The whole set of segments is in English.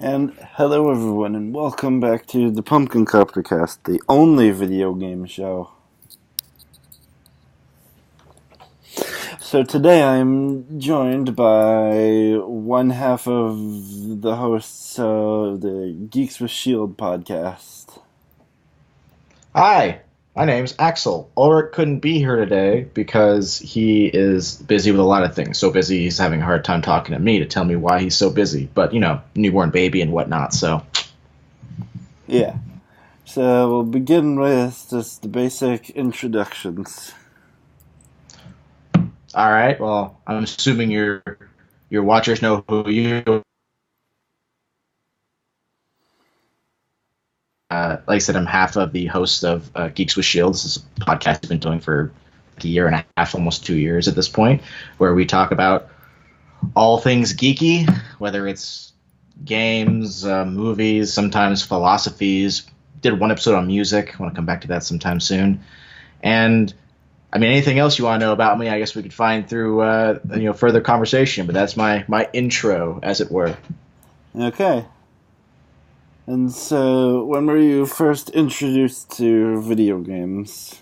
And hello everyone, and welcome back to the Pumpkin Copter Cast, the only video game show. So today I'm joined by one half of the hosts of the Geeks With Shield podcast. Hi, my name's Axel. Ulrich couldn't be here today because he is busy with a lot of things. So busy he's having a hard time talking to me to tell me why he's so busy. But, newborn baby and whatnot, so. Yeah. So we'll begin with just the basic introductions. All right, well, I'm assuming your watchers know who you like I said, I'm half of the host of Geeks with Shields. This is a podcast I've been doing for like a year and a half, almost 2 years at this point, where we talk about all things geeky, whether it's games, movies, sometimes philosophies. Did one episode on music. I want to come back to that sometime soon. And I mean, anything else you want to know about me, I guess we could find through further conversation. But that's my intro, as it were. Okay. And so, when were you first introduced to video games?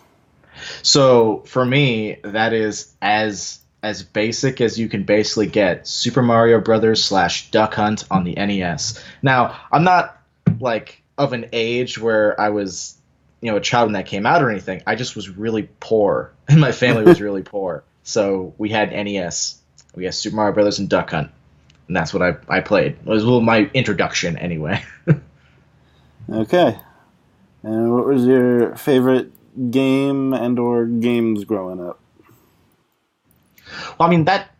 So for me, that is as basic as you can basically get. Super Mario Brothers / Duck Hunt on the NES. Now, I'm not like of an age where I was, a child when that came out or anything. I just was really poor, and my family was really poor. So we had NES. We had Super Mario Brothers and Duck Hunt, and that's what I played. It was my introduction anyway. Okay. And what was your favorite game and or games growing up? Well, I mean that.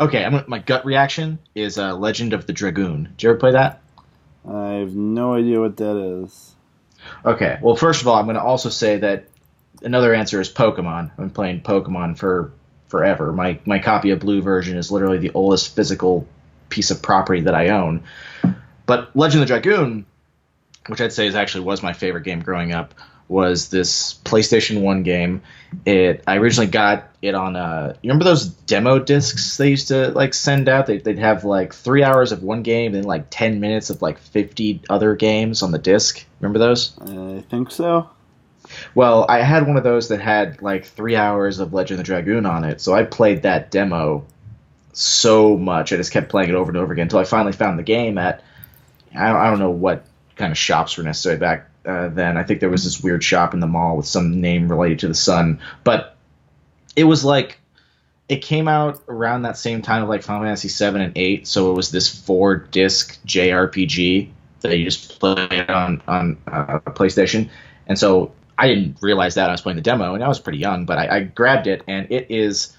Okay, my gut reaction is Legend of the Dragoon. Did you ever play that? I have no idea what that is. Okay, well, first of all, I'm going to also say that another answer is Pokemon. I've been playing Pokemon for forever. My copy of Blue version is literally the oldest physical piece of property that I own. But Legend of the Dragoon, which I'd say was my favorite game growing up, was this PlayStation 1 game. I originally got it on you remember those demo discs they used to send out? They'd have 3 hours of one game and then 10 minutes of 50 other games on the disc. Remember those? I think so. Well, I had one of those that had 3 hours of Legend of the Dragoon on it, so I played that demo so much. I just kept playing it over and over again until I finally found the game at I don't know what kind of shops were necessary back then. I think there was this weird shop in the mall with some name related to the sun, but it was it came out around that same time of Final Fantasy 7 and 8, so it was this 4-disc JRPG that you just played on PlayStation, and so I didn't realize that I was playing the demo, and I was pretty young, but I grabbed it, and it is.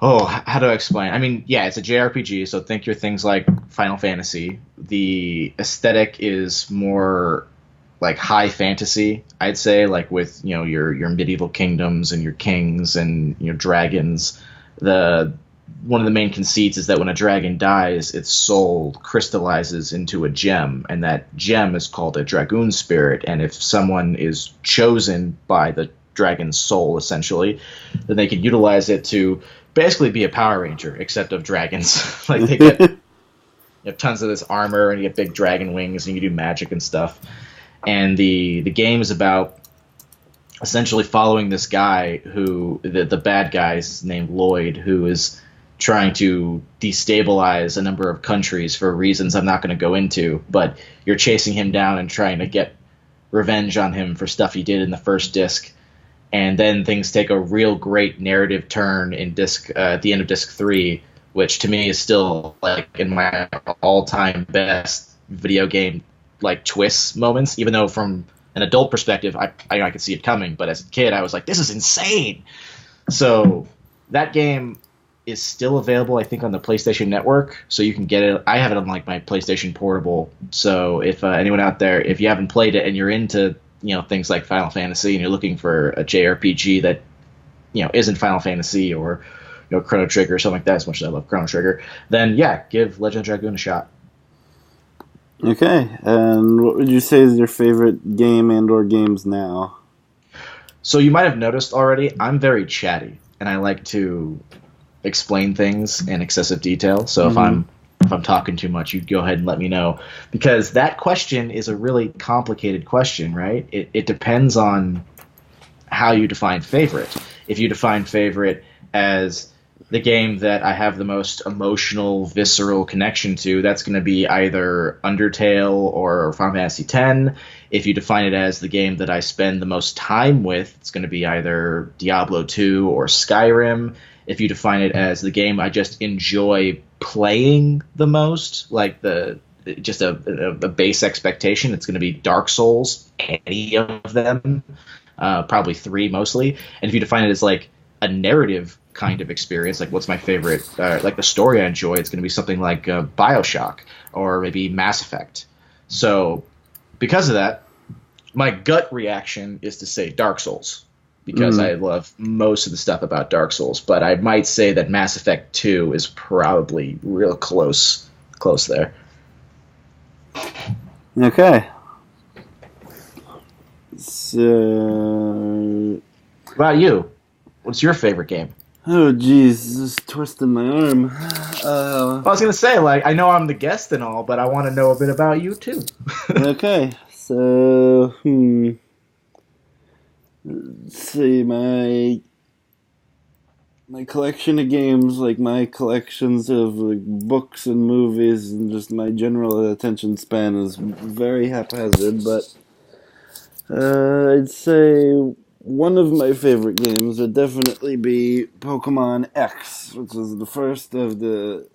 Oh, how do I explain? I mean, yeah, it's a JRPG, so think your things like Final Fantasy. The aesthetic is more high fantasy, I'd say, with your medieval kingdoms and your kings and dragons. One of the main conceits is that when a dragon dies, its soul crystallizes into a gem, and that gem is called a dragoon spirit. And if someone is chosen by the dragon's soul, essentially, then they can utilize it to basically be a Power Ranger, except of dragons. They get you have tons of this armor, and you get big dragon wings, and you do magic and stuff. And the game is about essentially following this guy who the bad guy's named Lloyd, who is trying to destabilize a number of countries for reasons I'm not going to go into, but you're chasing him down and trying to get revenge on him for stuff he did in the first disc. And then things take a real great narrative turn in at the end of disc 3, which to me is still in my all-time best video game twists moments. Even though from an adult perspective, I could see it coming, but as a kid, I was like, this is insane. So that game is still available, I think, on the PlayStation Network, so you can get it. I have it on my PlayStation Portable. So if anyone out there, if you haven't played it and you're into things like Final Fantasy, and you're looking for a JRPG that, isn't Final Fantasy or, Chrono Trigger or something like that, as much as I love Chrono Trigger, then yeah, give Legend of Dragoon a shot. Okay, and what would you say is your favorite game and or games now? So you might have noticed already, I'm very chatty, and I like to explain things in excessive detail. So if I'm if I'm talking too much, you go ahead and let me know, because that question is a really complicated question, right? It depends on how you define favorite. If you define favorite as the game that I have the most emotional, visceral connection to, that's going to be either Undertale or Final Fantasy X. If you define it as the game that I spend the most time with, it's going to be either Diablo 2 or Skyrim. If you define it as the game I just enjoy playing the most, like just a base expectation, it's going to be Dark Souls, any of them, probably 3 mostly. And if you define it as like a narrative kind of experience, like what's my favorite, like the story I enjoy, it's going to be something like BioShock or maybe Mass Effect. So because of that, my gut reaction is to say Dark Souls, because I love most of the stuff about Dark Souls, but I might say that Mass Effect 2 is probably real close there. Okay. So, what about you? What's your favorite game? oh geez, just twisting my arm. I was gonna say, like, I know I'm the guest and all, but I want to know a bit about you too. Okay, so let's see, my collection of games, like my collections of like books and movies, and just my general attention span is very haphazard. But I'd say one of my favorite games would definitely be Pokemon X, which is the first of the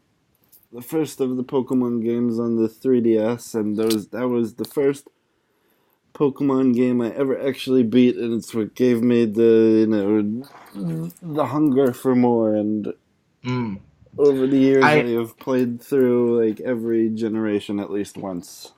Pokemon games on the 3DS, and that was the first Pokemon game I ever actually beat, and it's what gave me the hunger for more. And over the years, I have played through like every generation at least once.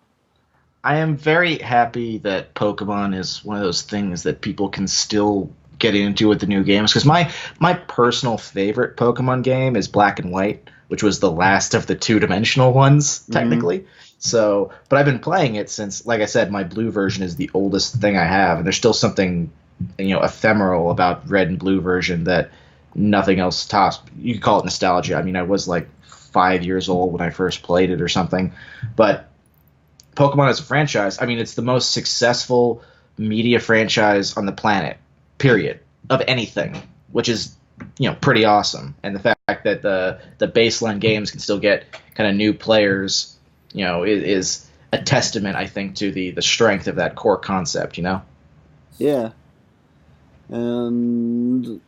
I am very happy that Pokemon is one of those things that people can still get into with the new games, because my personal favorite Pokemon game is Black and White, which was the last of the two-dimensional ones, technically. So, but I've been playing it since, like I said, my blue version is the oldest thing I have, and there's still something, ephemeral about red and blue version that nothing else tops. You could call it nostalgia. I mean, I was like 5 years old when I first played it or something, but Pokemon as a franchise, I mean, it's the most successful media franchise on the planet, period, of anything, which is, pretty awesome. And the fact that the baseline games can still get kind of new players, is a testament, I think, to the strength of that core concept, Yeah. And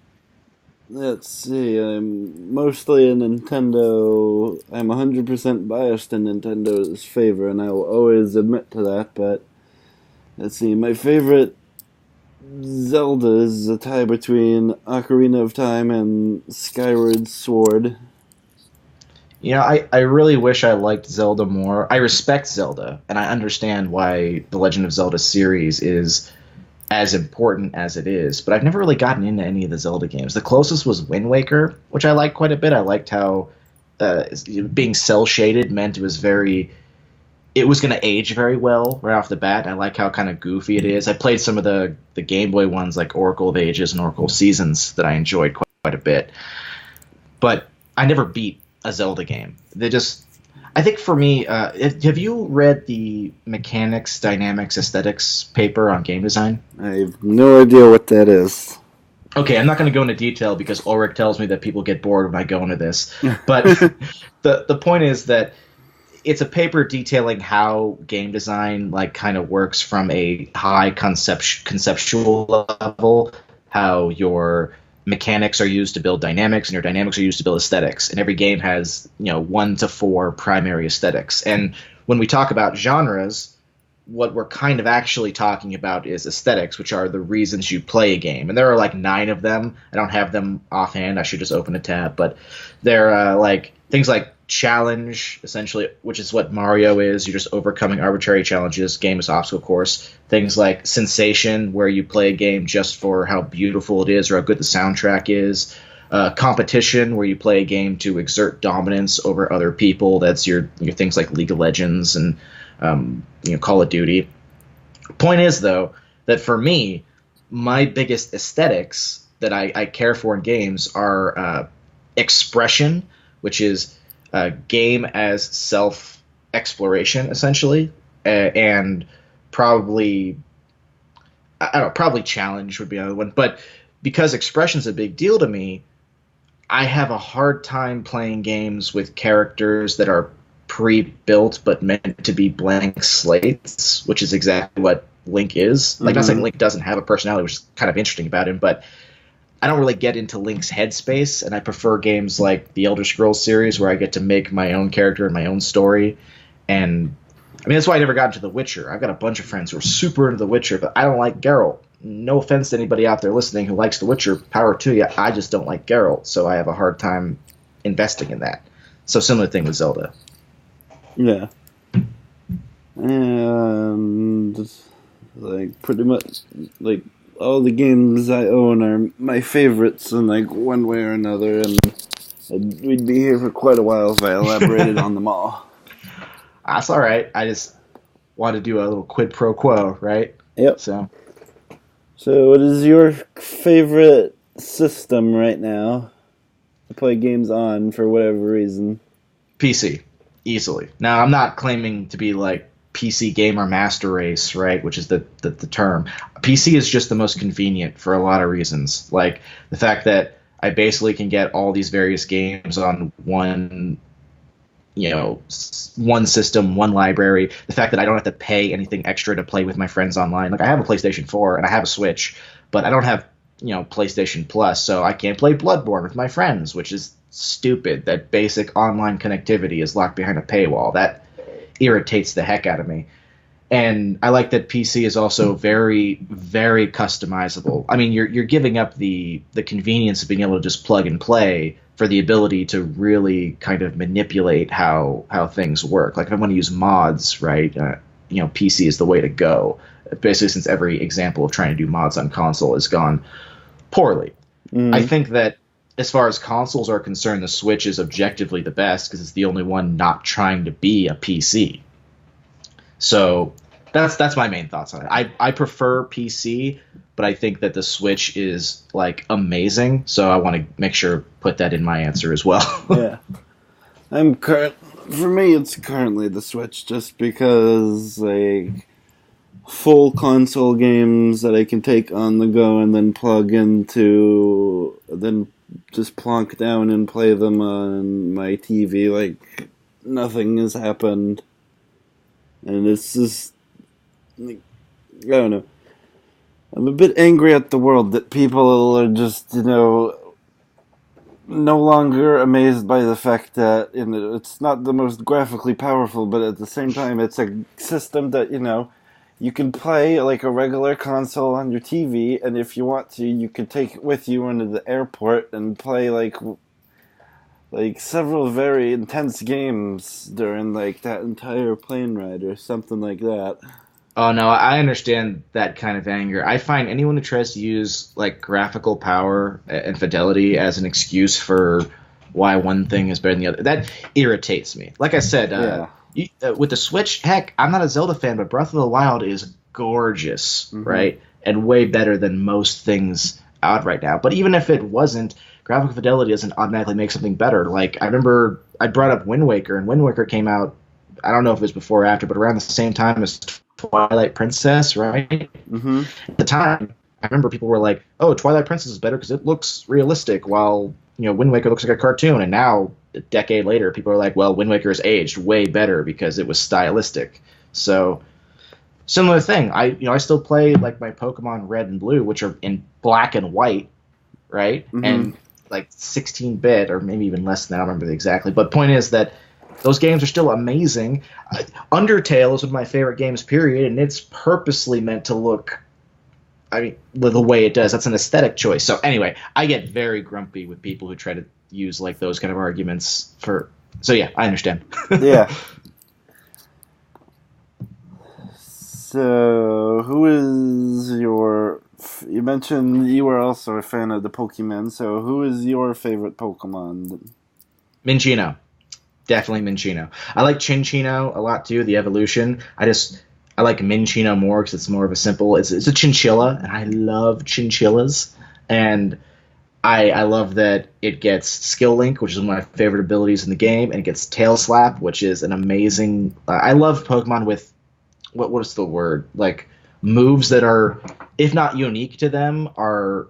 let's see, I'm mostly a Nintendo. I'm 100% biased in Nintendo's favor, and I will always admit to that, but let's see, my favorite Zelda is a tie between Ocarina of Time and Skyward Sword. I really wish I liked Zelda more. I respect Zelda, and I understand why the Legend of Zelda series is as important as it is, but I've never really gotten into any of the Zelda games. The closest was Wind Waker, which I liked quite a bit. I liked how being cel-shaded meant it was going to age very well right off the bat. I like how kind of goofy it is. I played some of the Game Boy ones like Oracle of Ages and Oracle of Seasons that I enjoyed quite a bit. But I never beat a Zelda game. I think for me, have you read the Mechanics, Dynamics, Aesthetics paper on game design? I have no idea what that is. Okay, I'm not going to go into detail because Ulrich tells me that people get bored when I go into this. But the point is that it's a paper detailing how game design kind of works from a high conceptual level, how your mechanics are used to build dynamics and your dynamics are used to build aesthetics, and every game has 1 to 4 primary aesthetics. And when we talk about genres, what we're kind of actually talking about is aesthetics, which are the reasons you play a game, and there are 9 of them. I don't have them offhand, I should just open a tab, but they're things like challenge, essentially, which is what Mario is. You're just overcoming arbitrary challenges. Game is obstacle course. Things like sensation, where you play a game just for how beautiful it is or how good the soundtrack is. Competition, where you play a game to exert dominance over other people. That's your things like League of Legends and Call of Duty. Point is, though, that for me, my biggest aesthetics that I care for in games are expression, which is game as self-exploration, essentially, and probably, I don't know, probably challenge would be another one. But because expression's a big deal to me, I have a hard time playing games with characters that are pre-built but meant to be blank slates, which is exactly what Link is. Like, not saying Link doesn't have a personality, which is kind of interesting about him, but I don't really get into Link's headspace, and I prefer games like the Elder Scrolls series where I get to make my own character and my own story. And I mean, that's why I never got into The Witcher. I've got a bunch of friends who are super into The Witcher, but I don't like Geralt. No offense to anybody out there listening who likes The Witcher, power to you. I just don't like Geralt, so I have a hard time investing in that. So similar thing with Zelda. Yeah. And like pretty much like all the games I own are my favorites in like one way or another, and we'd be here for quite a while if I elaborated on them all. That's all right. I just want to do a little quid pro quo, right? Yep. So what is your favorite system right now to play games on for whatever reason? PC, easily. Now, I'm not claiming to be like PC gamer master race, right, which is the term. PC is just the most convenient for a lot of reasons. Like the fact that I basically can get all these various games on one system, one library. The fact that I don't have to pay anything extra to play with my friends online. Like I have a PlayStation 4 and I have a Switch, but I don't have, PlayStation Plus, so I can't play Bloodborne with my friends, which is stupid. That basic online connectivity is locked behind a paywall. That irritates the heck out of me. And I like that PC is also very, very customizable. I mean, you're giving up the convenience of being able to just plug and play for the ability to really kind of manipulate how things work. Like if I want to use mods, right, PC is the way to go. Basically, since every example of trying to do mods on console has gone poorly. I think that as far as consoles are concerned, the Switch is objectively the best because it's the only one not trying to be a PC. So that's my main thoughts on it. I prefer PC, but I think that the Switch is like amazing. So I want to make sure put that in my answer as well. Yeah, for me it's currently the Switch, just because like full console games that I can take on the go and then then just plonk down and play them on my TV like nothing has happened. And it's just, like, I don't know. I'm a bit angry at the world that people are just, no longer amazed by the fact that it's not the most graphically powerful, but at the same time it's a system that, you can play like a regular console on your TV, and if you want to, you can take it with you into the airport and play like several very intense games during like that entire plane ride or something like that. Oh no, I understand that kind of anger. I find anyone who tries to use like graphical power and fidelity as an excuse for why one thing is better than the other, that irritates me. Like I said, with the Switch, heck, I'm not a Zelda fan, but Breath of the Wild is gorgeous, right? And way better than most things out right now. But even if it wasn't, graphical fidelity doesn't automatically make something better. Like, I remember I brought up Wind Waker, and Wind Waker came out, I don't know if it was before or after, but around the same time as Twilight Princess, right? At the time, I remember people were like, oh, Twilight Princess is better because it looks realistic, while, Wind Waker looks like a cartoon. And now, a decade later, people are like, well, Wind Waker has aged way better because it was stylistic. So, similar thing. I still play, like, my Pokemon Red and Blue, which are in black and white, right? And like 16-bit, or maybe even less than that, I don't remember exactly. But point is that those games are still amazing. Undertale is one of my favorite games, period, and it's purposely meant to look, the way it does. That's an aesthetic choice. So anyway, I get very grumpy with people who try to use like those kind of arguments for. So yeah, I understand. Yeah. So who is your? You mentioned you were also a fan of the Pokemon. So who is your favorite Pokemon? Minccino. Definitely Minccino. I like Cinccino a lot too, the evolution. I like Minccino more because it's more of a simple. It's a chinchilla, and I love chinchillas. And I love that it gets Skill Link, which is one of my favorite abilities in the game, and it gets Tail Slap, which is an amazing. I love Pokemon with what is the word, like moves that are, if not unique to them, are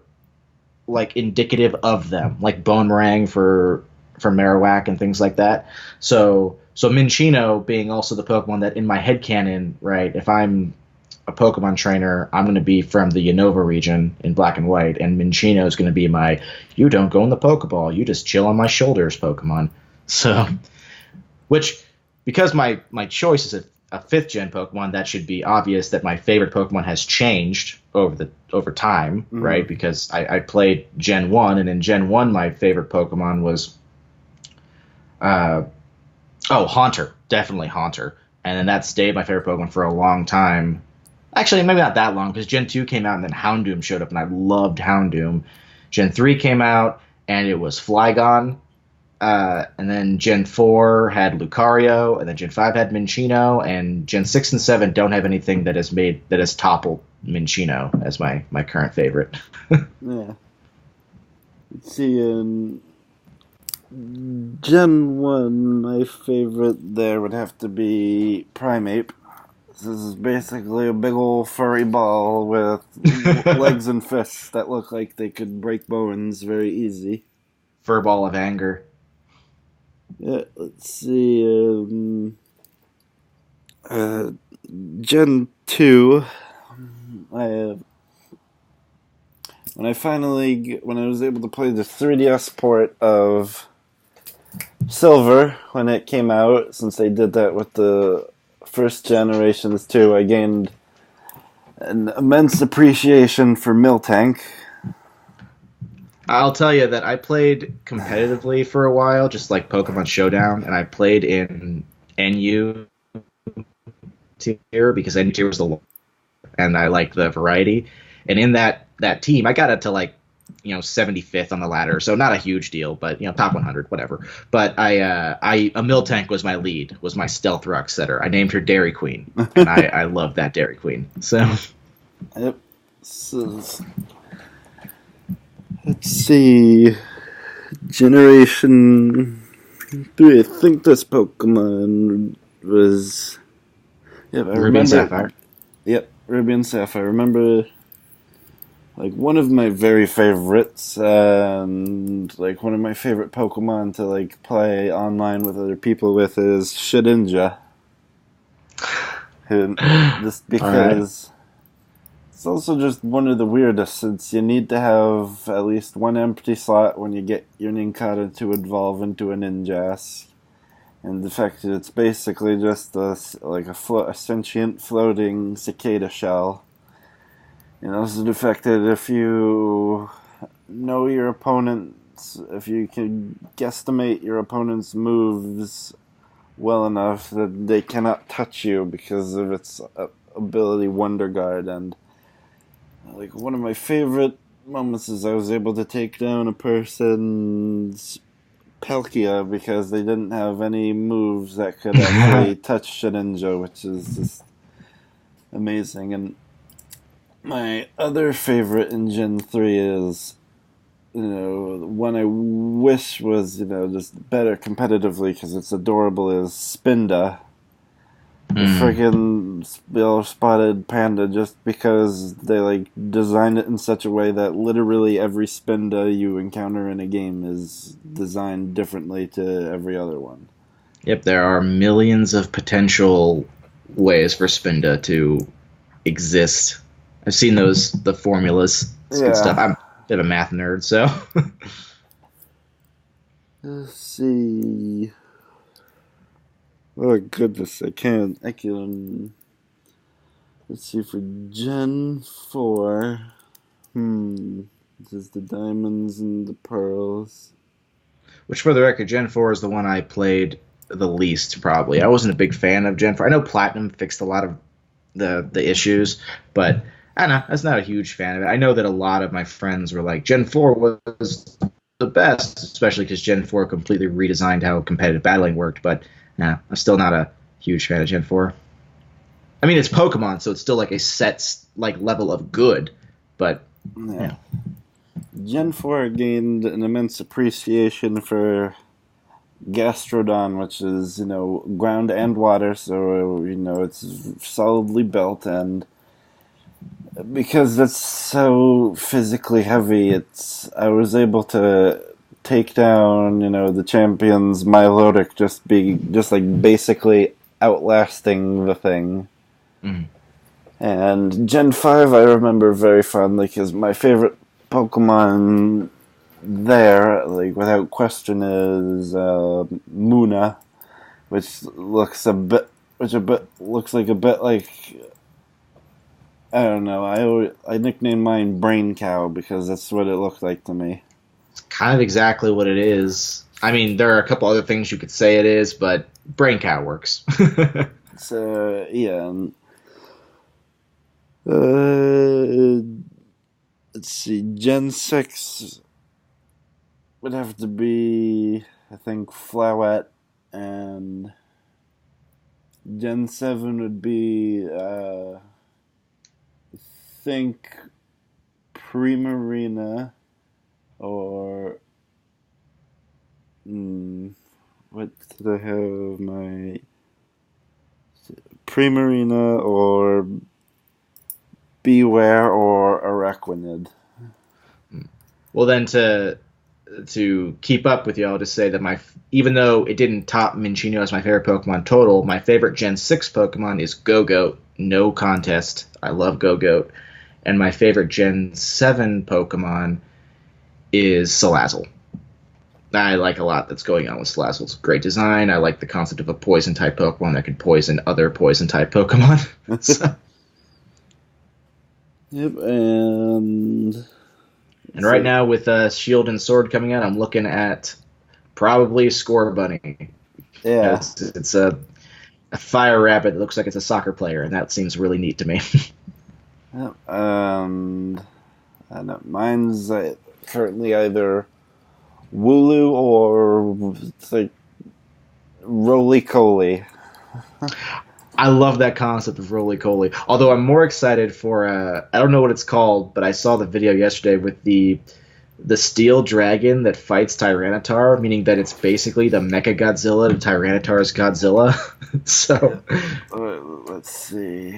like indicative of them, like Bonemerang for Marowak and things like that. So Minccino being also the Pokemon that in my headcanon, right, if I'm a Pokemon trainer, I'm going to be from the Unova region in Black and White, and Minccino is going to be my you don't go in the Pokeball, you just chill on my shoulders Pokemon. So, which, because my choice is a fifth gen Pokemon, that should be obvious that my favorite Pokemon has changed over time, right? Because I played Gen 1, and in Gen 1 my favorite Pokemon was Haunter, definitely Haunter. And then that stayed my favorite Pokemon for a long time. Actually, maybe not that long, because Gen 2 came out and then Houndoom showed up, and I loved Houndoom. Gen 3 came out, and it was Flygon. And then Gen 4 had Lucario, and then Gen 5 had Minccino, and Gen 6 and 7 don't have anything that has toppled Minccino as my current favorite. Yeah. Let's see, in Gen 1, my favorite there would have to be Primeape. This is basically a big old furry ball with legs and fists that look like they could break bones very easy. Furball of Anger. Yeah, let's see. Gen 2, when I was able to play the 3DS port of Silver when it came out, since they did that with the first generations too, I gained an immense appreciation for Miltank. I'll tell you that I played competitively for a while, just like Pokemon Showdown, and I played in NU tier because NU tier was the, and I liked the variety. And in that team, I got it to like 75th on the ladder, so not a huge deal, but top 100, whatever. But a Miltank was my lead, was my stealth rock setter. I named her Dairy Queen, and I love that Dairy Queen. So, yep. So, let's see, Generation 3. I think this Pokemon was Ruby and Sapphire. Yep, Ruby and Sapphire. I remember. Like, one of my very favorites, and, like, one of my favorite Pokemon to, like, play online with other people with is Shedinja. Just because it's also just one of the weirdest, since you need to have at least one empty slot when you get your Nincada to evolve into a Ninjask. And the fact that it's basically just a sentient floating cicada shell. Also the fact that if you know your opponent's, if you can guesstimate your opponent's moves well enough, that they cannot touch you because of its ability Wonder Guard. And like, one of my favorite moments is I was able to take down a person's Palkia because they didn't have any moves that could actually touch Shedinja, which is just amazing. And my other favorite in Gen 3 is, one I wish was, just better competitively because it's adorable, is Spinda. The friggin' yellow-spotted panda, just because they, designed it in such a way that literally every Spinda you encounter in a game is designed differently to every other one. Yep, there are millions of potential ways for Spinda to exist. I've seen the formulas. It's good stuff. I'm a bit of a math nerd, so. Let's see. Oh goodness, I can. Let's see, for Gen 4. This is the diamonds and the pearls. Which, for the record, Gen 4 is the one I played the least, probably. I wasn't a big fan of Gen 4. I know Platinum fixed a lot of the issues, but I don't know, I was not a huge fan of it. I know that a lot of my friends were like, Gen 4 was the best, especially because Gen 4 completely redesigned how competitive battling worked, but I'm still not a huge fan of Gen 4. I mean, it's Pokemon, so it's still like a set level of good, but yeah. Gen 4 gained an immense appreciation for Gastrodon, which is, ground and water, so, it's solidly built, and because it's so physically heavy, I was able to take down, the champions Milotic just like basically outlasting the thing. Mm. And Gen 5 I remember very fondly because my favorite Pokemon there, like without question, is Muna, which looks looks like a bit like, I don't know. I nicknamed mine Brain Cow because that's what it looked like to me. It's kind of exactly what it is. I mean, there are a couple other things you could say it is, but Brain Cow works. So yeah. Let's see. Gen 6 would have to be, I think, Flowette, and Gen 7 would be, I think, Primarina, or, what did I have my, Primarina, or Beware, or Araquanid. Well, then to keep up with you, I'll just say that even though it didn't top Minccino as my favorite Pokemon total, my favorite Gen 6 Pokemon is Go-Goat. No contest. I love Go-Goat. And my favorite Gen 7 Pokemon is Salazzle. I like a lot that's going on with Salazzle. It's great design. I like the concept of a poison-type Pokemon that can poison other poison-type Pokemon. So. Yep, and right now, with Shield and Sword coming out, I'm looking at probably Score Bunny. Yeah. It's a fire rabbit that looks like it's a soccer player, and that seems really neat to me. Yep, and I know mine's currently either Wooloo or it's like Roly-Coly. I love that concept of Roly-Coly. Although I'm more excited for I don't know what it's called, but I saw the video yesterday with the steel dragon that fights Tyranitar, meaning that it's basically the Mecha Godzilla to Tyranitar's Godzilla. So let's see.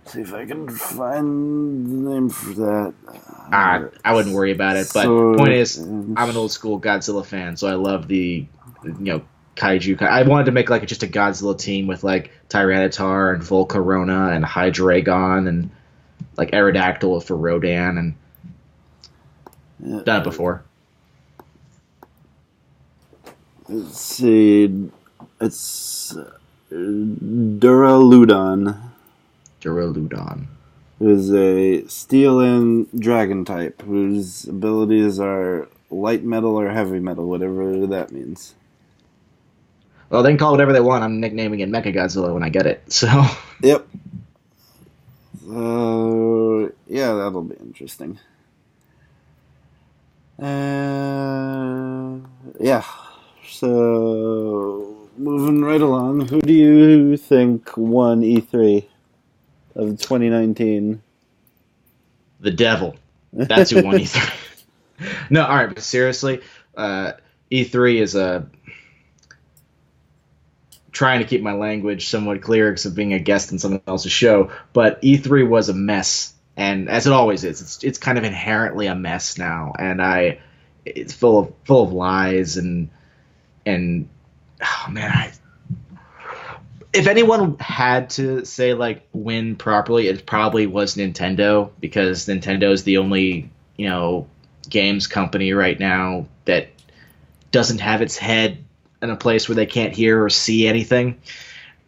See if I can find the name for that. I wouldn't worry about it. But point is, I'm an old school Godzilla fan, so I love the kaiju. I wanted to make just a Godzilla team with Tyranitar and Volcarona and Hydreigon and Aerodactyl for Rodan, and done it before. Let's see. It's Duraludon. Duraludon. Who's a steel and dragon type, whose abilities are light metal or heavy metal, whatever that means. Well, they can call it whatever they want. I'm nicknaming it Mechagodzilla when I get it. So. Yep. Yeah, that'll be interesting. Yeah. So, moving right along, who do you think won E3 of 2019? The devil. That's who won E3. No, all right, but seriously, E3 is trying to keep my language somewhat clear because of being a guest on someone else's show, but E3 was a mess, and as it always is, it's kind of inherently a mess now, and it's full of lies and oh man, if anyone had to say win properly, it probably was Nintendo, because Nintendo is the only games company right now that doesn't have its head in a place where they can't hear or see anything.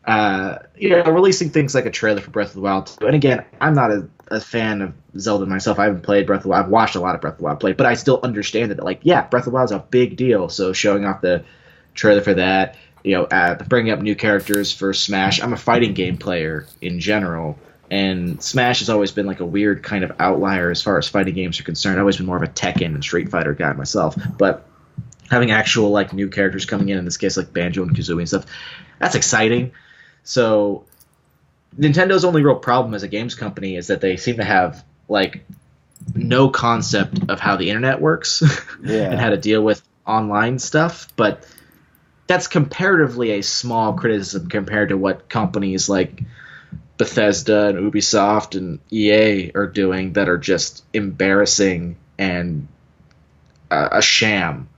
Releasing things like a trailer for Breath of the Wild 2. And again, I'm not a fan of Zelda myself. I haven't played Breath of the Wild. I've watched a lot of Breath of the Wild play, but I still understand that, Breath of the Wild is a big deal. So showing off the trailer for that, bringing up new characters for Smash. I'm a fighting game player in general, and Smash has always been a weird kind of outlier as far as fighting games are concerned. I've always been more of a Tekken and Street Fighter guy myself, but having actual new characters coming in this case Banjo and Kazooie and stuff, that's exciting. So Nintendo's only real problem as a games company is that they seem to have no concept of how the internet works and how to deal with online stuff, but that's comparatively a small criticism compared to what companies like Bethesda and Ubisoft and EA are doing that are just embarrassing and a sham.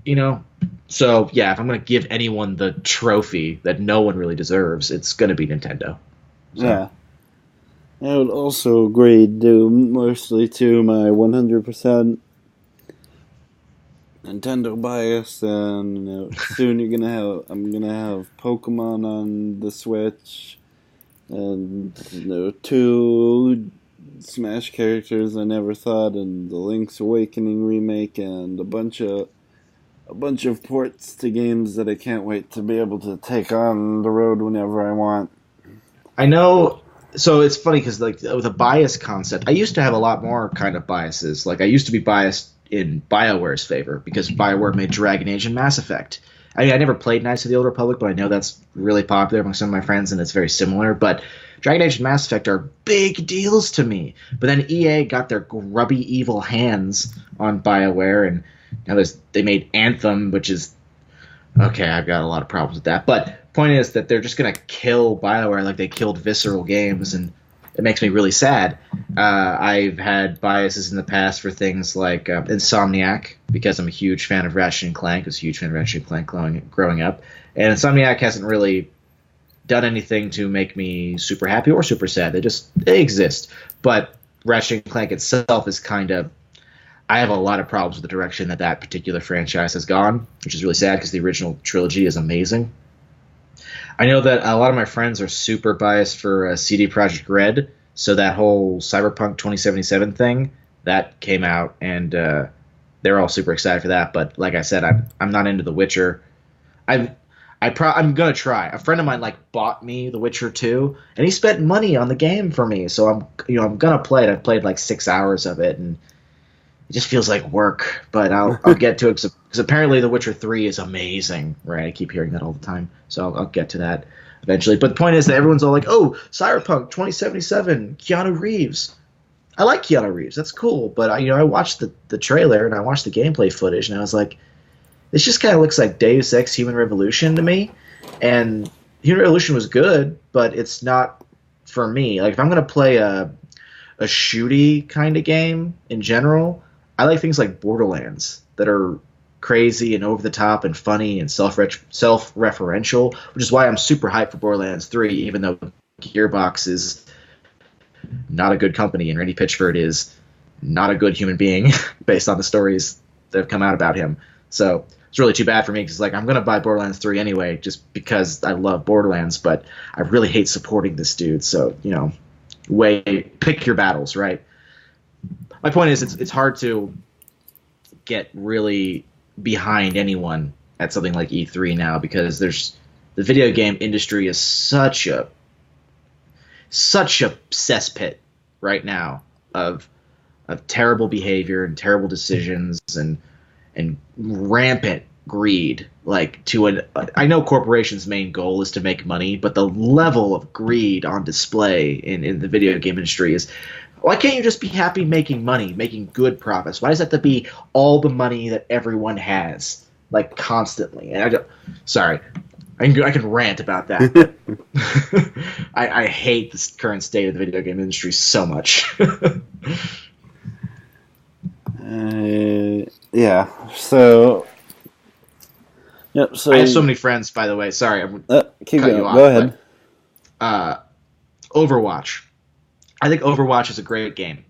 You know? So, yeah, if I'm going to give anyone the trophy that no one really deserves, it's going to be Nintendo. So. Yeah. I would also agree, due mostly to my 100% Nintendo bias, and soon I'm gonna have Pokemon on the Switch, and 2 Smash characters I never thought, and the Link's Awakening remake, and a bunch of ports to games that I can't wait to be able to take on the road whenever I want. I know. So it's funny because like with a bias concept, I used to have a lot more kind of biases. Like I used to be biased in BioWare's favor because BioWare made Dragon Age and Mass Effect. I mean, I never played Knights of the Old Republic, but I know that's really popular among some of my friends, and it's very similar. But Dragon Age and Mass Effect are big deals to me. But then EA got their grubby, evil hands on BioWare, and now they made Anthem, which is okay. I've got a lot of problems with that, but point is that they're just gonna kill BioWare like they killed Visceral Games, and it makes me really sad. I've had biases in the past for things like Insomniac, because I'm a huge fan of Ratchet and Clank. I was a huge fan of Ratchet and Clank growing up, and Insomniac hasn't really done anything to make me super happy or super sad. They exist, but Ratchet and Clank itself is kind of. I have a lot of problems with the direction that particular franchise has gone, which is really sad because the original trilogy is amazing. I know that a lot of my friends are super biased for CD Projekt Red, so that whole Cyberpunk 2077 thing, that came out, and they're all super excited for that. But like I said, I'm not into The Witcher. I'm gonna try. A friend of mine bought me The Witcher 2, and he spent money on the game for me, so I'm gonna play it. I've played 6 hours of it, and it just feels like work, but I'll get to it because apparently The Witcher 3 is amazing, right? I keep hearing that all the time, so I'll get to that eventually. But the point is that everyone's all like, oh, Cyberpunk 2077, Keanu Reeves. I like Keanu Reeves. That's cool, but I watched the trailer and I watched the gameplay footage, and I was like, this just kind of looks like Deus Ex Human Revolution to me. And Human Revolution was good, but it's not for me. Like, if I'm going to play a shooty kind of game in general, I like things like Borderlands that are crazy and over the top and funny and self-referential, which is why I'm super hyped for Borderlands 3, even though Gearbox is not a good company and Randy Pitchford is not a good human being based on the stories that have come out about him. So it's really too bad for me because I'm going to buy Borderlands 3 anyway just because I love Borderlands, but I really hate supporting this dude. So, pick your battles, right? My point is, it's hard to get really behind anyone at something like E3 now because the video game industry is such a cesspit right now of terrible behavior and terrible decisions and rampant greed. I know corporations' main goal is to make money, but the level of greed on display in the video game industry is. Why can't you just be happy making money, making good profits? Why does it have to be all the money that everyone has, constantly? And sorry, I can rant about that. But I hate this current state of the video game industry so much. Yeah. So. Yep. So I have so many friends, by the way. Sorry, I'm keep cut going. you off. Go ahead. But, Overwatch. I think Overwatch is a great game.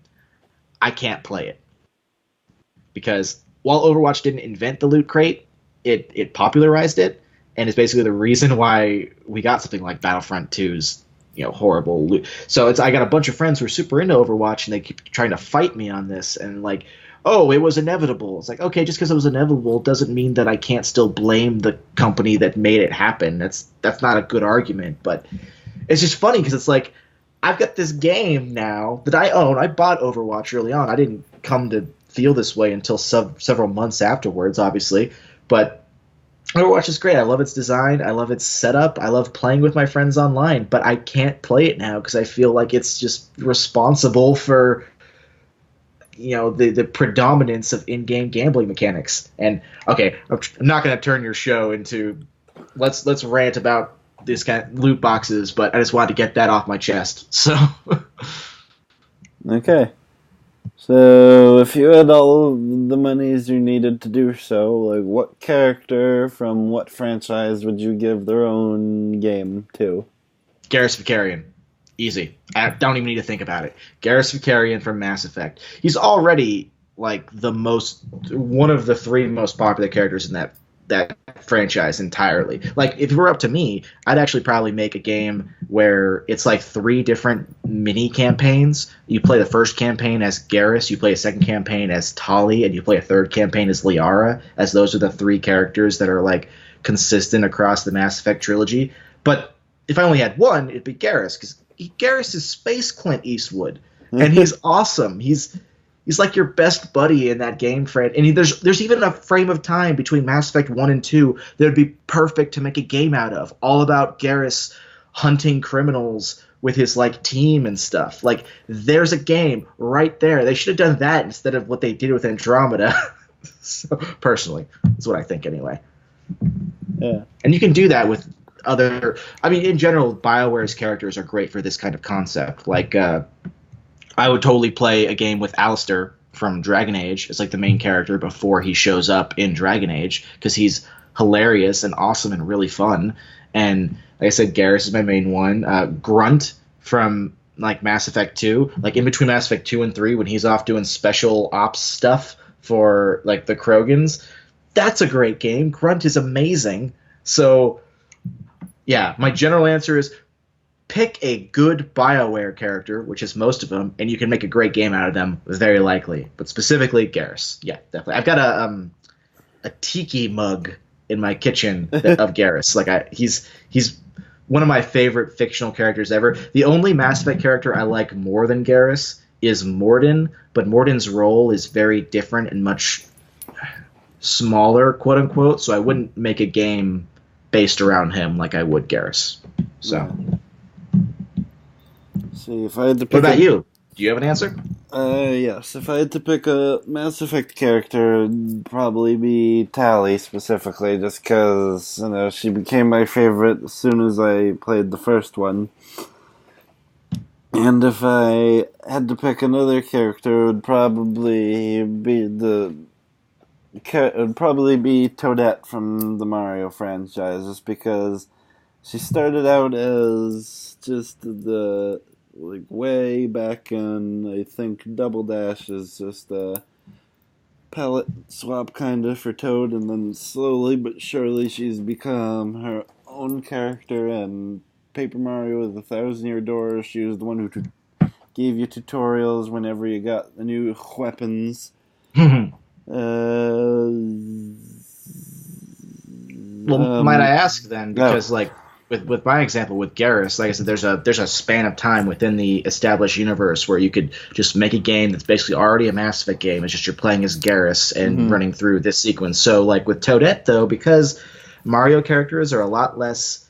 I can't play it. Because while Overwatch didn't invent the loot crate, it popularized it, and is basically the reason why we got something like Battlefront 2's horrible loot. So I got a bunch of friends who are super into Overwatch, and they keep trying to fight me on this, and oh, it was inevitable. It's okay, just because it was inevitable doesn't mean that I can't still blame the company that made it happen. That's not a good argument, but it's just funny because it's I've got this game now that I own. I bought Overwatch early on. I didn't come to feel this way until several months afterwards, obviously. But Overwatch is great. I love its design. I love its setup. I love playing with my friends online. But I can't play it now because I feel like it's just responsible for the predominance of in-game gambling mechanics. And okay, I'm not going to turn your show into let's rant about this kind of loot boxes, but I just wanted to get that off my chest. So Okay. So, if you had all the monies you needed to do so, like, what character from what franchise would you give their own game to? Garrus Vakarian. Easy. I don't even need to think about it. Garrus Vakarian from Mass Effect. He's already like one of the three most popular characters in that franchise entirely. Like, if it were up to me, I'd actually probably make a game where it's like 3 different mini campaigns. You play the first campaign as Garrus, you play a second campaign as Tali, and you play a third campaign as Liara, as those are the 3 characters that are like consistent across the Mass Effect trilogy. But if I only had one, it'd be Garrus, because Garrus is Space Clint Eastwood, and he's awesome. He's like your best buddy in that game, Fred. And there's even a frame of time between Mass Effect 1 and 2 that would be perfect to make a game out of, all about Garrus hunting criminals with his like team and stuff. Like, there's a game right there. They should have done that instead of what they did with Andromeda. So, personally, that's what I think anyway. Yeah. And you can do that with in general, BioWare's characters are great for this kind of concept. Like, I would totally play a game with Alistair from Dragon Age as like the main character before he shows up in Dragon Age, because he's hilarious and awesome and really fun. And like I said, Garrus is my main one. Grunt from like Mass Effect 2, like in between Mass Effect 2 and 3 when he's off doing special ops stuff for like the Krogans. That's a great game. Grunt is amazing. So yeah, my general answer is pick a good BioWare character, which is most of them, and you can make a great game out of them, very likely. But specifically, Garrus. Yeah, definitely. I've got a tiki mug in my kitchen of Garrus. Like, he's one of my favorite fictional characters ever. The only Mass Effect character I like more than Garrus is Mordin, but Mordin's role is very different and much smaller, quote unquote. So I wouldn't make a game based around him like I would Garrus. So. Yeah. See, if I had to pick what about you? Do you have an answer? Yes. If I had to pick a Mass Effect character, it'd probably be Tali specifically, just because she became my favorite as soon as I played the first one. And if I had to pick another character, it would probably be Toadette from the Mario franchise, just because she started out as just the way back in, I think Double Dash is just a palette swap kinda for Toad, and then slowly but surely she's become her own character. And Paper Mario with 1,000-Year Door, she was the one who gave you tutorials whenever you got the new weapons. Might I ask then, because like with my example with Garrus, like I said, there's a span of time within the established universe where you could just make a game that's basically already a Mass Effect game. It's just you're playing as Garrus and running through this sequence. So like with Toadette though, because Mario characters are a lot less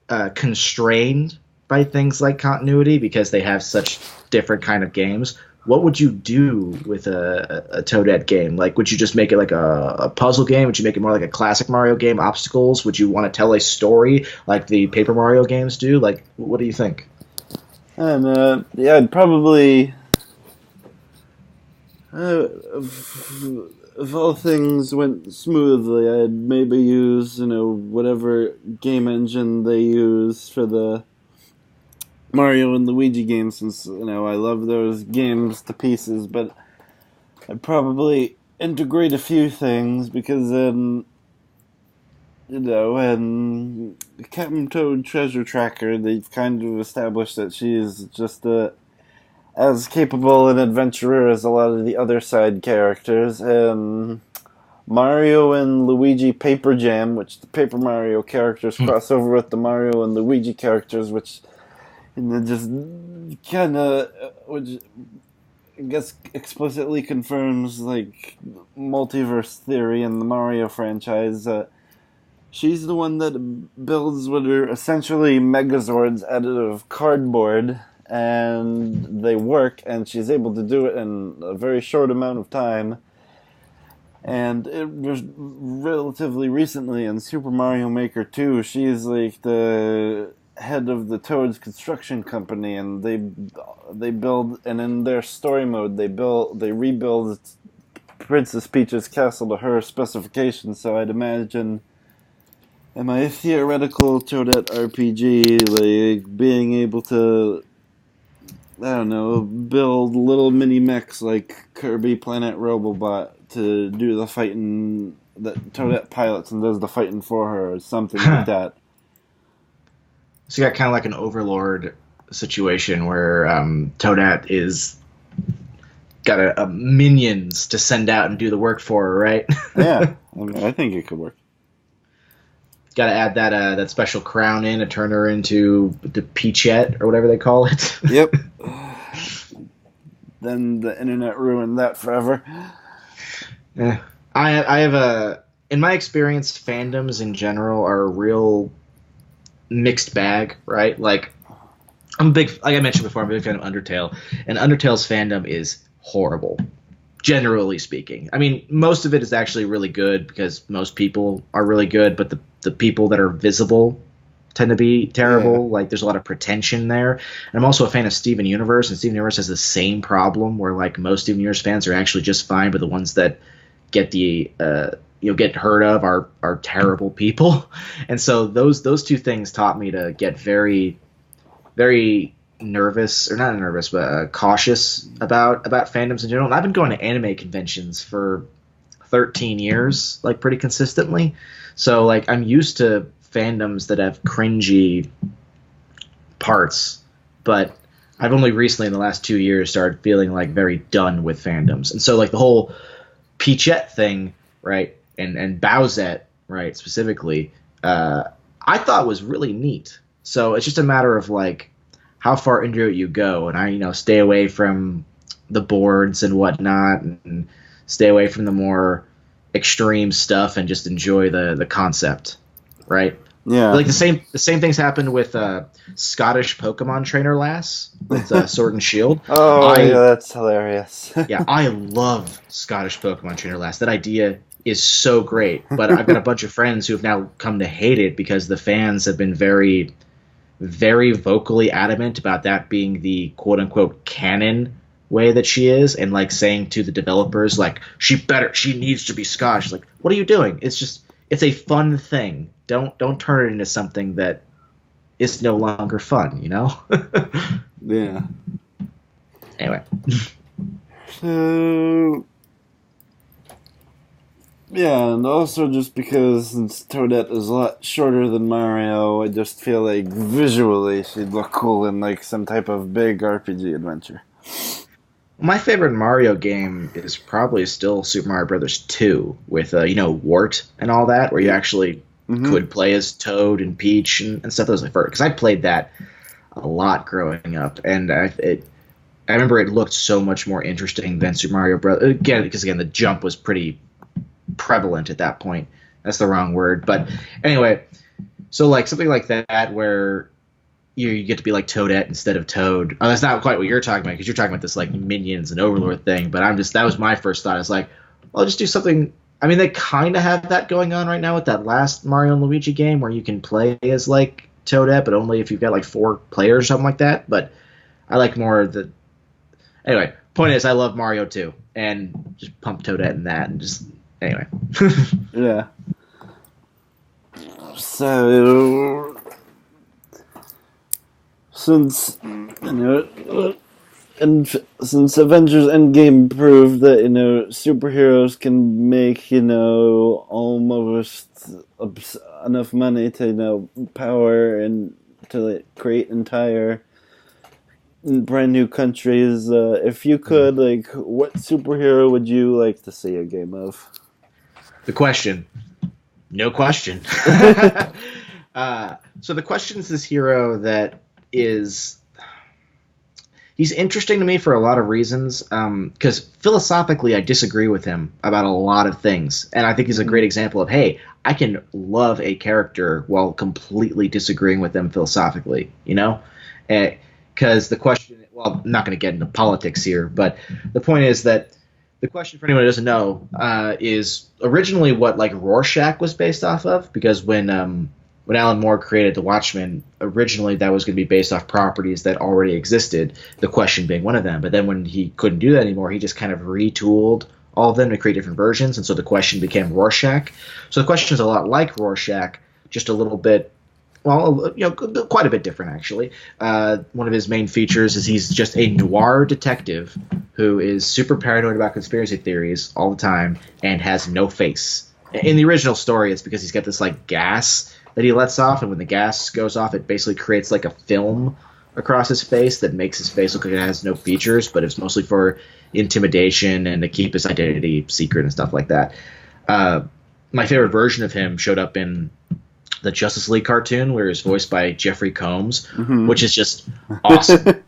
constrained by things like continuity because they have such different kind of games. What would you do with a Toadette game? Like, would you just make it like a puzzle game? Would you make it more like a classic Mario game, obstacles? Would you want to tell a story like the Paper Mario games do? Like, what do you think? And I'd probably, if all things went smoothly, I'd maybe use whatever game engine they use for the Mario and Luigi games, since I love those games to pieces. But I'd probably integrate a few things, because then in Captain Toad Treasure Tracker, they've kind of established that she's just as capable an adventurer as a lot of the other side characters. And Mario and Luigi Paper Jam, which the Paper Mario characters cross over with the Mario and Luigi characters, which just kind of, which I guess explicitly confirms like multiverse theory in the Mario franchise. She's the one that builds what are essentially Megazords out of cardboard, and they work, and she's able to do it in a very short amount of time. And it was relatively recently in Super Mario Maker 2, she's like the head of the Toad's construction company, and they build, and in their story mode they rebuild Princess Peach's castle to her specifications. So I'd imagine in my theoretical Toadette RPG, like being able to, I don't know, build little mini mechs like Kirby Planet Robobot to do the fighting that Toadette pilots and does the fighting for her, or something like that. So you got kind of like an Overlord situation where Toadette is got a minions to send out and do the work for her, right? Yeah, I think it could work. Got to add that special crown in to turn her into the Peachette or whatever they call it. Yep. Then the internet ruined that forever. Yeah. I have in my experience, fandoms in general are a real mixed bag, right? Like, like I mentioned before, I'm a big fan of Undertale, and Undertale's fandom is horrible, generally speaking. I mean, most of it is actually really good because most people are really good, but the people that are visible tend to be terrible. Yeah. Like, there's a lot of pretension there. And I'm also a fan of Steven Universe, and Steven Universe has the same problem where, like, most Steven Universe fans are actually just fine, but the ones that get get heard of are terrible people. And so those two things taught me to get very, very nervous, or not nervous, but cautious about fandoms in general. And I've been going to anime conventions for 13 years, like, pretty consistently. So, like, I'm used to fandoms that have cringy parts, but I've only recently, in the last 2 years, started feeling, like, very done with fandoms. And so, like, the whole Peachette thing, right, and Bowsette, right, specifically, I thought was really neat. So it's just a matter of, like, how far into it you go. And I, stay away from the boards and whatnot, and stay away from the more extreme stuff and just enjoy the concept, right? Yeah. Like the same things happened with Scottish Pokemon trainer Lass with Sword and Shield. Oh, yeah, that's hilarious. Yeah, I love Scottish Pokemon trainer Lass. That idea is so great, but I've got a bunch of friends who have now come to hate it because the fans have been very, very vocally adamant about that being the quote-unquote canon way that she is, and, like, saying to the developers, like, she needs to be Scottish. Like, what are you doing? It's a fun thing. Don't turn it into something that is no longer fun, Yeah. Anyway. So, yeah, and also just because since Toadette is a lot shorter than Mario, I just feel like visually she'd look cool in, like, some type of big RPG adventure. My favorite Mario game is probably still Super Mario Brothers 2 with, Wart and all that, where you actually could play as Toad and Peach and stuff. That was my favorite, because I played that a lot growing up, and I remember it looked so much more interesting than Super Mario Brothers. Because the jump was pretty prevalent at that point. That's the wrong word. But anyway, so, like, something like that where you get to be like Toadette instead of Toad. Oh, that's not quite what you're talking about, because you're talking about this, like, minions and Overlord thing. But that was my first thought. It's like, I'll just do something. I mean, they kind of have that going on right now with that last Mario and Luigi game where you can play as, like, Toadette, but only if you've got, like, 4 players or something like that. But I like more the. Anyway, point is, I love Mario 2, and just pump Toadette in that, and just anyway. Yeah. So, since since Avengers Endgame proved that superheroes can make almost enough money to power and to create entire brand new countries. If you could, like, what superhero would you like to see a game of? The question. No question. So the question is this hero that is... He's interesting to me for a lot of reasons, because philosophically I disagree with him about a lot of things. And I think he's a great example of, hey, I can love a character while completely disagreeing with them philosophically, Because because the question, well, I'm not going to get into politics here, but the point is that the question, for anyone who doesn't know, is originally what like Rorschach was based off of, because when Alan Moore created The Watchmen, originally that was going to be based off properties that already existed, the question being one of them. But then when he couldn't do that anymore, he just kind of retooled all of them to create different versions, and so the question became Rorschach. So the question is a lot like Rorschach, just a little bit, well, quite a bit different actually. One of his main features is he's just a noir detective who is super paranoid about conspiracy theories all the time and has no face. In the original story, it's because he's got this like gas that he lets off, and when the gas goes off, it basically creates like a film across his face that makes his face look like it has no features, but it's mostly for intimidation and to keep his identity secret and stuff like that. My favorite version of him showed up in the Justice League cartoon, where he's voiced by Jeffrey Combs, which is just awesome.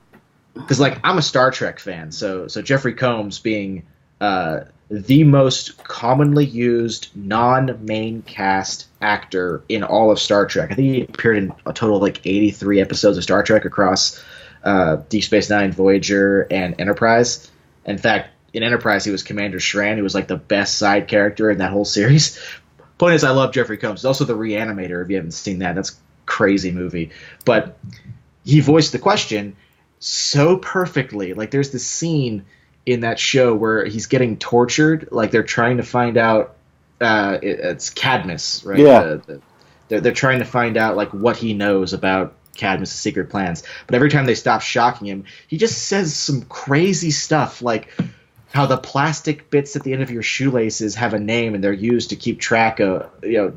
Because like I'm a Star Trek fan, so Jeffrey Combs being the most commonly used non-main cast actor in all of Star Trek. I think he appeared in a total of like 83 episodes of Star Trek across Deep Space Nine, Voyager, and Enterprise. In fact, in Enterprise, he was Commander Shran. He was like the best side character in that whole series. Point is, I love Jeffrey Combs. He's also the Reanimator, if you haven't seen that. That's a crazy movie. But he voiced the question so perfectly. Like, there's this scene in that show where he's getting tortured. Like, they're trying to find out it's Cadmus, right? Yeah. They're trying to find out, like, what he knows about Cadmus' secret plans. But every time they stop shocking him, he just says some crazy stuff, like how the plastic bits at the end of your shoelaces have a name and they're used to keep track of,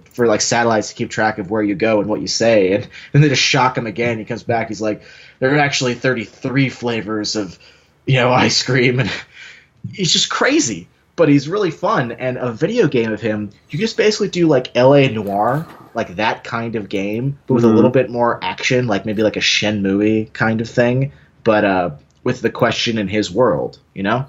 for like satellites to keep track of where you go and what you say. And then they just shock him again. He comes back. He's like, there are actually 33 flavors of, ice cream. And he's just crazy, but he's really fun. And a video game of him, you just basically do like LA Noire, like that kind of game, but with a little bit more action, like maybe like a Shenmue kind of thing, but with the question in his world, Yeah.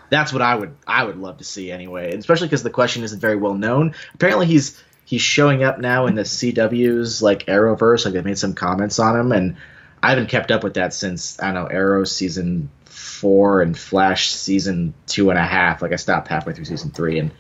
That's what I would love to see anyway, and especially because the question isn't very well known. Apparently he's showing up now in the CW's like Arrowverse, like they made some comments on him, and I haven't kept up with that since, I don't know, Arrow season 4 and Flash season 2.5. Like I stopped halfway through season 3, and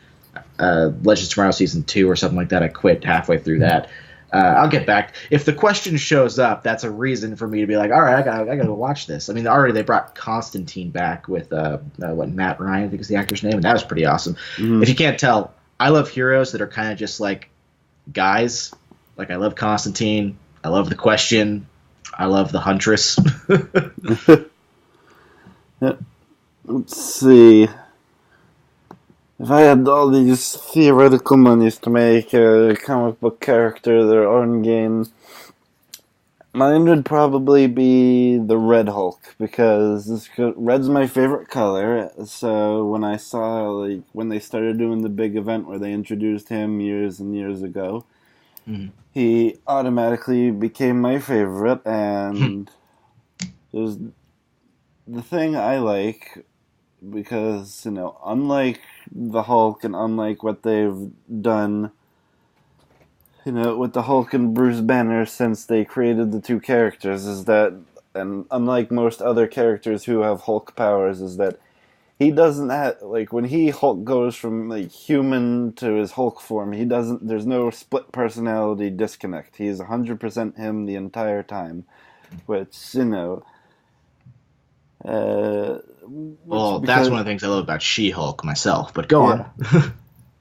Legends of Tomorrow season 2 or something like that. I quit halfway through that. I'll get back. If the question shows up, that's a reason for me to be like, all right, I gotta go watch this. I mean, already they brought Constantine back with Matt Ryan, I think is the actor's name, and that was pretty awesome. If you can't tell, I love heroes that are kind of just like guys. Like I love Constantine, I love the question, I love the Huntress. Let's see. If I had all these theoretical monies to make a comic book character their own game, mine would probably be the Red Hulk, because red's my favorite color. So when I saw, when they started doing the big event where they introduced him years and years ago, he automatically became my favorite. And there's the thing I like, because, unlike the Hulk and unlike what they've done, with the Hulk and Bruce Banner since they created the two characters, is that, and unlike most other characters who have Hulk powers, is that he doesn't have, when Hulk goes from, human to his Hulk form, there's no split personality disconnect. He's 100% him the entire time, which, well, that's one of the things I love about She-Hulk myself, but go on.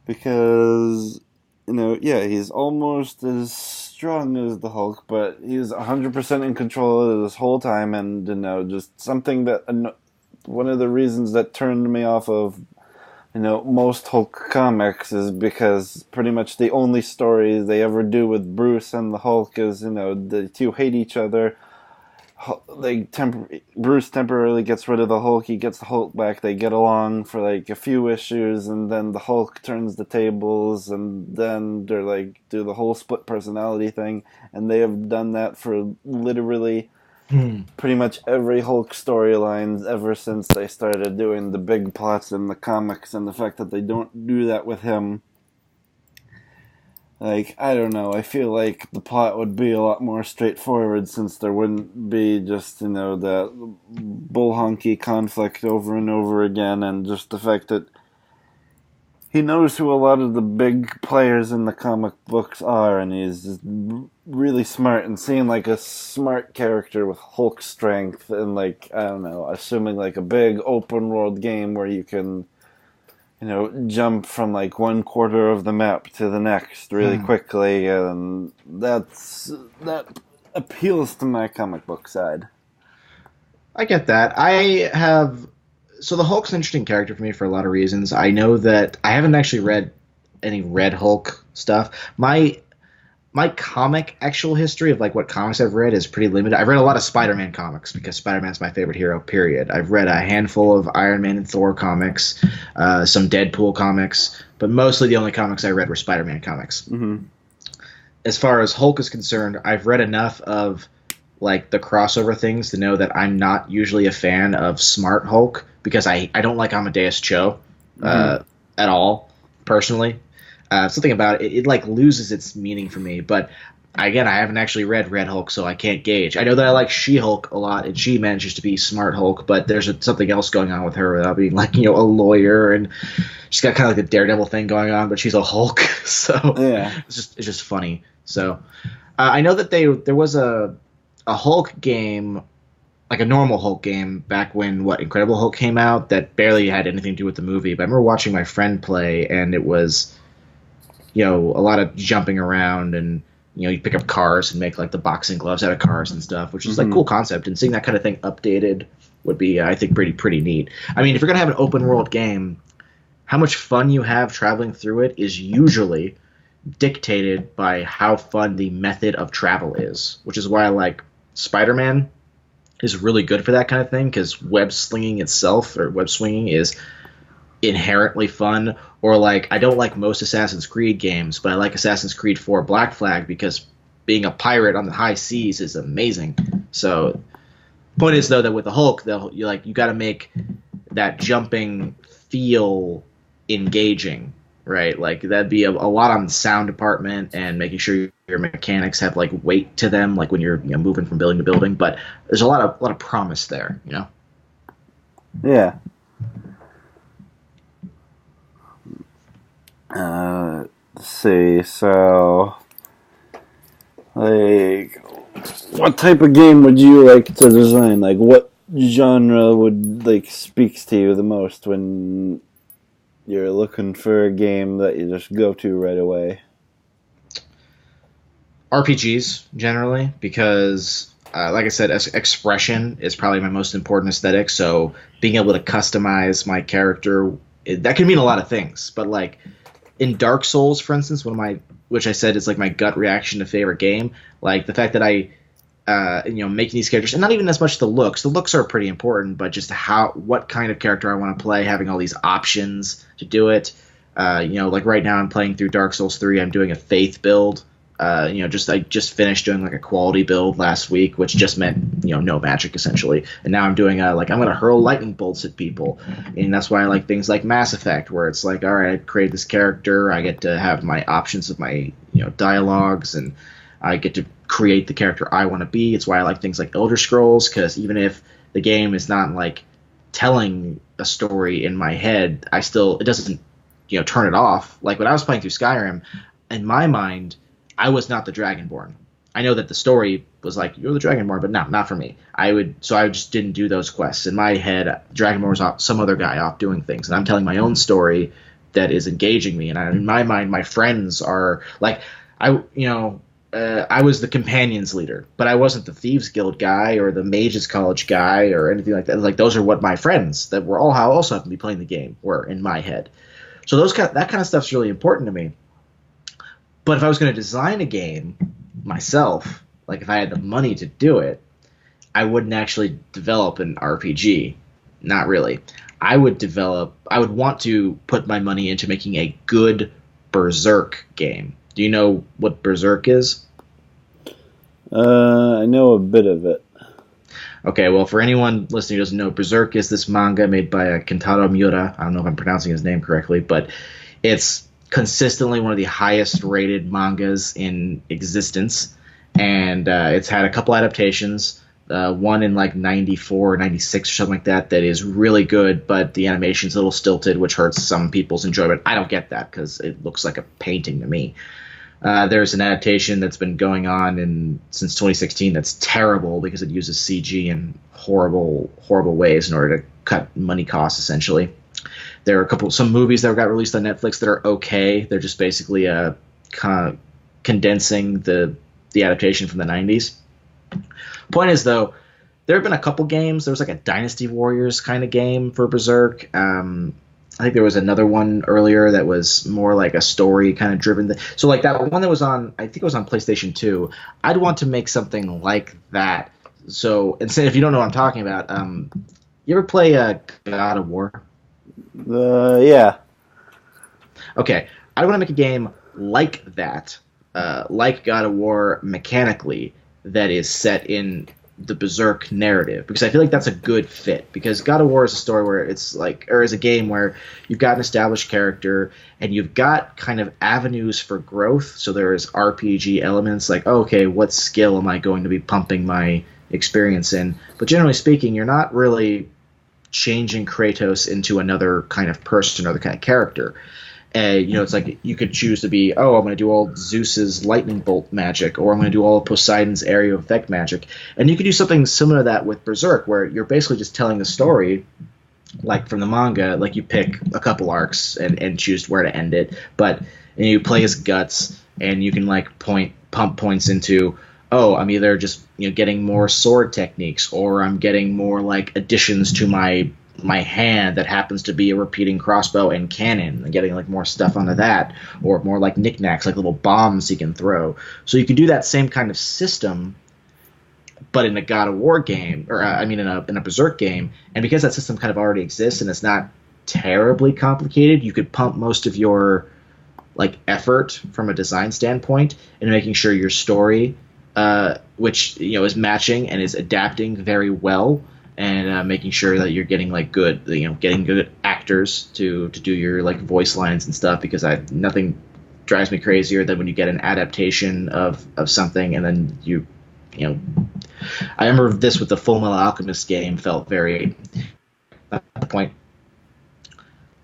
Because, he's almost as strong as the Hulk, but he's 100% in control this whole time, and, just something that, one of the reasons that turned me off of, most Hulk comics is because pretty much the only story they ever do with Bruce and the Hulk is, the two hate each other. Bruce temporarily gets rid of the Hulk, he gets the Hulk back, they get along for a few issues, and then the Hulk turns the tables, and then they're do the whole split personality thing, and they have done that for literally pretty much every Hulk storyline ever since they started doing the big plots in the comics, and the fact that they don't do that with him, Like, I don't know, I feel like the plot would be a lot more straightforward since there wouldn't be just, the bull honky conflict over and over again, and just the fact that he knows who a lot of the big players in the comic books are, and he's just really smart, and seeing like a smart character with Hulk strength, and like, I don't know, assuming like a big open world game where you can jump from like one quarter of the map to the next really quickly, and that appeals to my comic book side. I get that. So the Hulk's an interesting character for me for a lot of reasons. I know that I haven't actually read any Red Hulk stuff. My comic actual history of like what comics I've read is pretty limited. I've read a lot of Spider-Man comics because Spider-Man's my favorite hero, period. I've read a handful of Iron Man and Thor comics, some Deadpool comics, but mostly the only comics I read were Spider-Man comics. Mm-hmm. As far as Hulk is concerned, I've read enough of like the crossover things to know that I'm not usually a fan of Smart Hulk because I don't like Amadeus Cho at all, personally. Something about it like loses its meaning for me. But again, I haven't actually read Red Hulk, so I can't gauge. I know that I like She-Hulk a lot, and she manages to be Smart Hulk, but there's something else going on with her without being like a lawyer, and she's got kind of like the Daredevil thing going on, but she's a Hulk, so yeah, it's just funny. So I know that there was a Hulk game, like a normal Hulk game back when Incredible Hulk came out that barely had anything to do with the movie. But I remember watching my friend play, and it was a lot of jumping around, and you pick up cars and make like the boxing gloves out of cars and stuff, which is like cool concept. And seeing that kind of thing updated would be, I think, pretty neat. I mean, if you're gonna have an open world game, how much fun you have traveling through it is usually dictated by how fun the method of travel is, which is why I like Spider-Man is really good for that kind of thing, because web swinging is inherently fun. Or like, I don't like most Assassin's Creed games, but I like Assassin's Creed 4 Black Flag because being a pirate on the high seas is amazing. So point is though that with the Hulk, you got to make that jumping feel engaging, right? Like that'd be a lot on the sound department and making sure your mechanics have like weight to them, like when you're moving from building to building. But there's a lot of promise there, Yeah. Let's see. So, like, what type of game would you like to design? Like, what genre would speaks to you the most when you're looking for a game that you just go to right away? RPGs generally, because like I said, expression is probably my most important aesthetic. So being able to customize my character, that can mean a lot of things. But like in Dark Souls, for instance, which I said is like my gut reaction to favorite game, like the fact that I making these characters, and not even as much the looks. The looks are pretty important, but just what kind of character I want to play, having all these options to do it. Like right now I'm playing through Dark Souls 3. I'm doing a faith build. I just finished doing like a quality build last week, which just meant no magic essentially. And now I'm doing I'm going to hurl lightning bolts at people, and that's why I like things like Mass Effect, where it's like, all right, I create this character, I get to have my options of my dialogues, and I get to create the character I want to be. It's why I like things like Elder Scrolls, because even if the game is not like telling a story in my head, it doesn't turn it off. Like when I was playing through Skyrim, in my mind, I was not the Dragonborn. I know that the story was like, you're the Dragonborn, but not for me. I just didn't do those quests. In my head, Dragonborn was off, some other guy off doing things, and I'm telling my own story that is engaging me. And in my mind, my friends are like, I was the companions leader, but I wasn't the Thieves Guild guy or the Mages College guy or anything like that. Like those are what my friends that were all how also have to be playing the game were in my head. So that kind of stuff's really important to me. But if I was going to design a game myself, like if I had the money to do it, I wouldn't actually develop an RPG. Not really. I would want to put my money into making a good Berserk game. Do you know what Berserk is? I know a bit of it. Okay, well, for anyone listening who doesn't know, Berserk is this manga made by Kentaro Miura. I don't know if I'm pronouncing his name correctly, but it's consistently one of the highest rated mangas in existence, and it's had a couple adaptations. One in like 94 or 96 or something like that is really good, but the animation's a little stilted, which hurts some people's enjoyment. I don't get that because it looks like a painting to me. There's an adaptation that's been going on since 2016 that's terrible because it uses CG in horrible ways in order to cut money costs, essentially. There are some movies that got released on Netflix that are okay. They're just basically kind of condensing the adaptation from the 90s. Point is, though, there have been a couple games. There was like a Dynasty Warriors kind of game for Berserk. I think there was another one earlier that was more like a story kind of driven. So like that one that was on, I think it was on PlayStation 2. I'd want to make something like that. So, and say if you don't know what I'm talking about, you ever play God of War? Yeah. Okay, I want to make a game like that, like God of War mechanically, that is set in the Berserk narrative, because I feel like that's a good fit. Because God of War is a story where it's like, or is a game where you've got an established character and you've got kind of avenues for growth. So there's RPG elements like, oh, okay, what skill am I going to be pumping my experience in? But generally speaking, you're not really changing Kratos into another kind of person, another kind of character. It's like you could choose to be, oh, I'm going to do all Zeus's lightning bolt magic, or I'm going to do all of Poseidon's area of effect magic. And you could do something similar to that with Berserk, where you're basically just telling the story, like from the manga, like you pick a couple arcs and choose where to end it. And you play as Guts, and you can like pump points into, oh, I'm either just getting more sword techniques, or I'm getting more like additions to my hand that happens to be a repeating crossbow and cannon, and getting like more stuff onto that, or more like knickknacks, like little bombs you can throw. So you can do that same kind of system, but in a God of War game, or in a Berserk game. And because that system kind of already exists and it's not terribly complicated, you could pump most of your like effort from a design standpoint into making sure your story, which is matching and is adapting very well, and making sure that you're getting like getting good actors to do your like voice lines and stuff, because nothing drives me crazier than when you get an adaptation of something and then I remember this with the Full Metal Alchemist game felt very point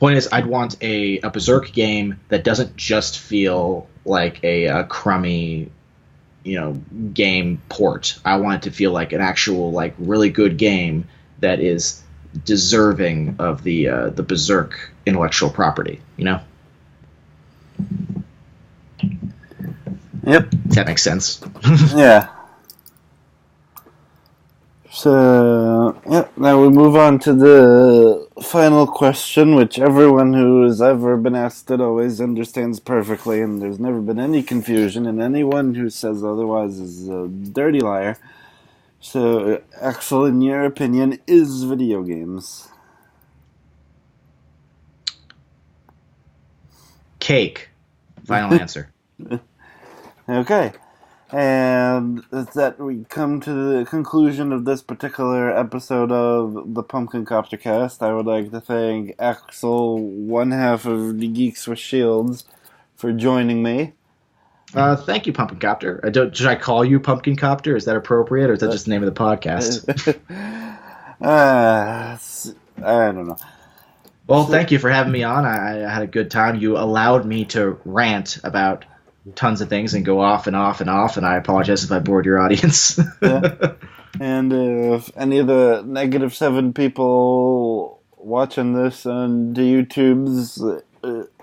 is I'd want a Berserk game that doesn't just feel like a crummy game port. I want it to feel like an actual like really good game that is deserving of the Berserk intellectual property. Yep. Does that make sense? Yeah. So, now we move on to the final question, which everyone who has ever been asked it always understands perfectly, and there's never been any confusion, and anyone who says otherwise is a dirty liar. So, Axel, in your opinion, is video games? Cake. Final answer. Okay. And with that, we come to the conclusion of this particular episode of the Pumpkin Copter Cast. I would like to thank Axel, one half of the Geeks With Shields, for joining me. Thank you, Pumpkin Copter. Should I call you Pumpkin Copter? Is that appropriate, or is that just the name of the podcast? I don't know. Well, thank you for having me on. I had a good time. You allowed me to rant about tons of things and go off and off and off, and I apologize if I bored your audience. Yeah. And if any of the -7 people watching this on the YouTubes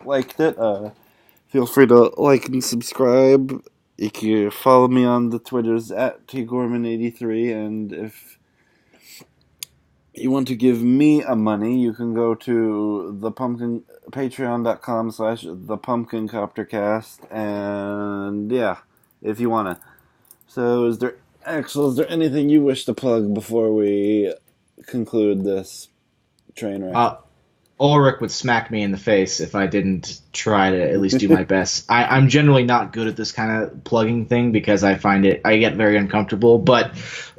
liked it, feel free to like and subscribe. You can follow me on the Twitters at tgorman83, and if you want to give me a money, you can go to patreon.com/thepumpkincoptercast, and yeah, if you want to. So is there anything you wish to plug before we conclude this train wreck? Ulrich would smack me in the face if I didn't try to at least do my best. I'm generally not good at this kind of plugging thing because I get very uncomfortable. But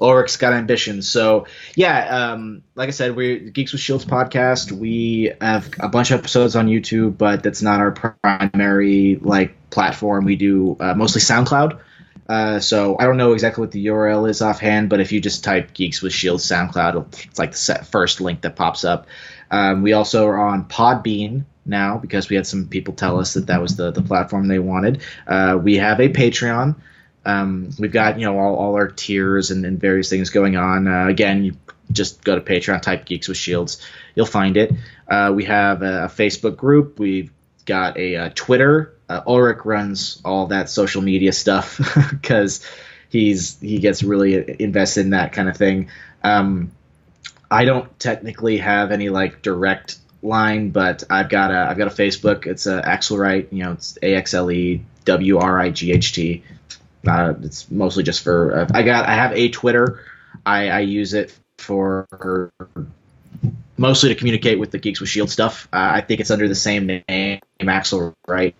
Ulrich's got ambitions, so yeah. Like I said, we're Geeks with Shields podcast. We have a bunch of episodes on YouTube, but that's not our primary platform. We do mostly SoundCloud. So I don't know exactly what the URL is offhand, but if you just type Geeks with Shields SoundCloud, it's like the first link that pops up. We also are on Podbean now because we had some people tell us that was the platform they wanted. We have a Patreon. We've got all our tiers and various things going on. Again, you just go to Patreon, type Geeks with Shields, you'll find it. We have a Facebook group. We've got a Twitter. Ulrich runs all that social media stuff because he gets really invested in that kind of thing. I don't technically have any direct line, but I've got a Facebook. It's Axle Wright. It's AXLEWRIGHT. It's mostly just for I have a Twitter. I use it for mostly to communicate with the Geeks with Shield stuff. I think it's under the same name, Axle Wright.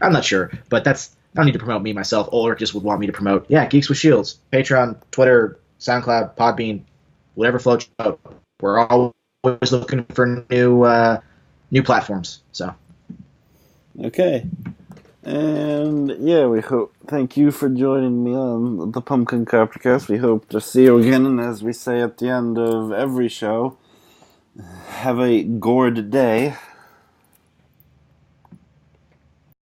I'm not sure, but I don't need to promote me myself. Ulrich just would want me to promote. Yeah, Geeks with Shields, Patreon, Twitter, SoundCloud, Podbean, whatever floats out. We're always looking for new platforms. So. Okay. And yeah, thank you for joining me on the Pumpkin Coptercast. We hope to see you again, and as we say at the end of every show, have a gourd day.